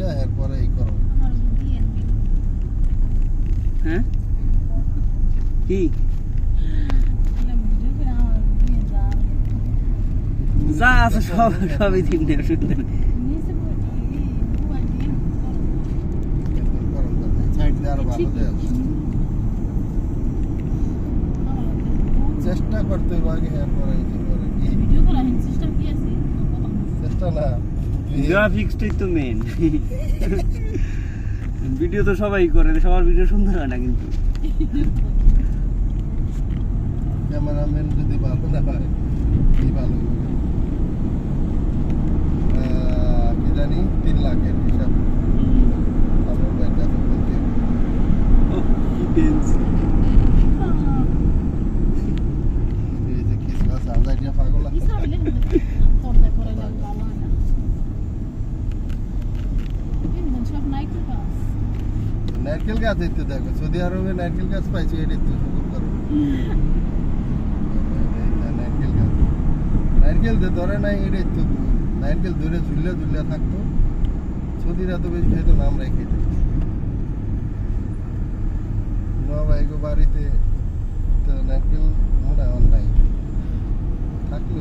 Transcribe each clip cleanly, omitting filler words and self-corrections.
দিয়া এরপরে এই করো। হ্যাঁ কি যা আছে সবই দিন দেব শুনতে সাইড দিয়ে আরো ভালো দেয়। চেষ্টা করতে হবে আগে এরপরে এই যে করে কি ভিডিও করা হিন সিস্টেম কি আছে চেষ্টা না গ্রাফিক্সটাই তো মেন ভিডিও তো সবাই করে সবার ভিডিও সুন্দর হয় না কিন্তু ক্যামেরাম্যান যদি ভালো না হয় কি ভালো কি জানি 3 লাখের হিসাব আমার ব্যাংক আছে বলতে ও কি পেন্সি এই যে কিছু আছে আজাইয়া পাগল আছে হিসাবে পর্দা করে লাগে ভালো না কিন্তু সব নাইট পাস নারকেল গাছ দেখতে দেখো সৌদি আরবে নারকেল গাছ পাইছি এটা তো শুকুর করো নারকেল গাছ নারকেল যে ধরে নাই এটা তো নারকেল ধরে ঝুলে ঝুলে থাকতো সৌদিরা তো বেশি খাইতো না আমরাই খাইতাম নবাইগো বাড়িতে তো নারকেল মনে হয় নাই থাকলো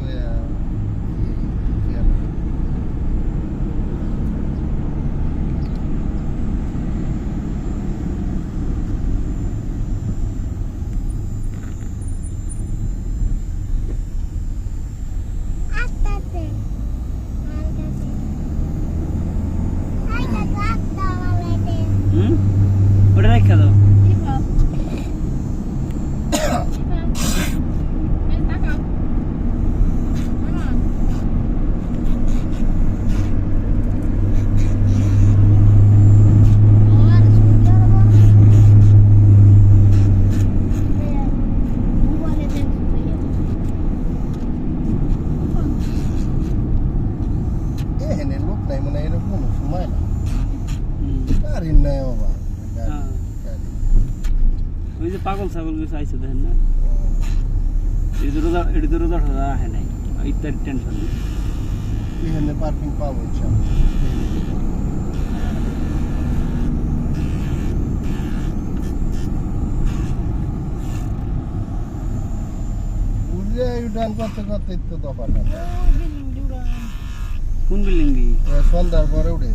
ওটা রেখে দাও লোক নাই মানে এরকম সময় না আর নাই বাবা ওই যে পাগল ছাগল কিছু আইসে দেখেন না এটি তো রোজা রাখে নাই ইত্যাদি টেনশন নেই এখানে পার্কিং পাবো ইচ্ছা বুঝলে ইউটার্ন করতে করতে তো দফা না কোন বিল্ডিং দি সন্ধ্যার পরে উঠে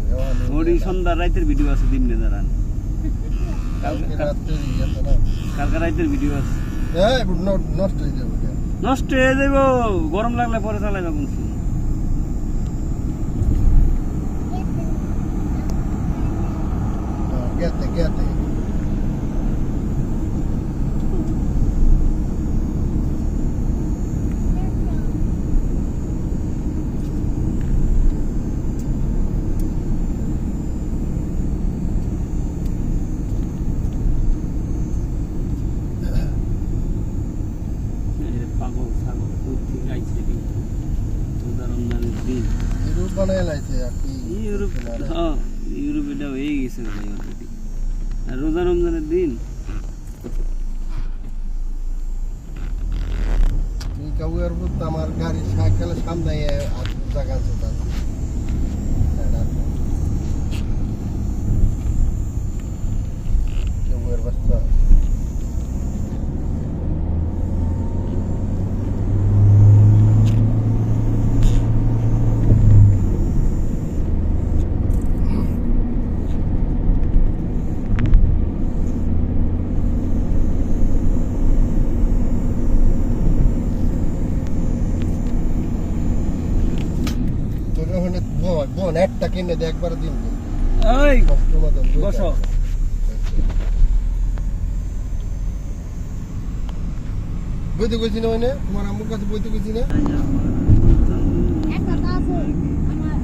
ওই সন্ধ্যা রাতের ভিডিও আছে দিনে দাঁড়ান কালকে রাত্রে ইয়েতে না কালকে রাতের ভিডিও আছে নষ্ট হয়ে যাবে নষ্ট হয়ে যাব গরম লাগলে পরে চালাইবা কোন গেতে গেতে পাগল ছাগল করতে গাইছে কিন্তু রোজা রমজানের দিন ইউরোপ বানায় লাইছে আর কি ইউরোপ হ্যাঁ ইউরোপেটা হয়ে গেছে ভাই অলরেডি আর রোজা রমজানের দিন তুই কাউয়ার মধ্যে আমার গাড়ি সাইকেলের সামনে জায়গা আছে তার কাউয়ার বাস্তা বোন একটা কিনে দে একবার দিন এই বসো বইতে গেছি না মানে তোমার আম্মুর কাছে বইতে গেছি না একটা আছে আমার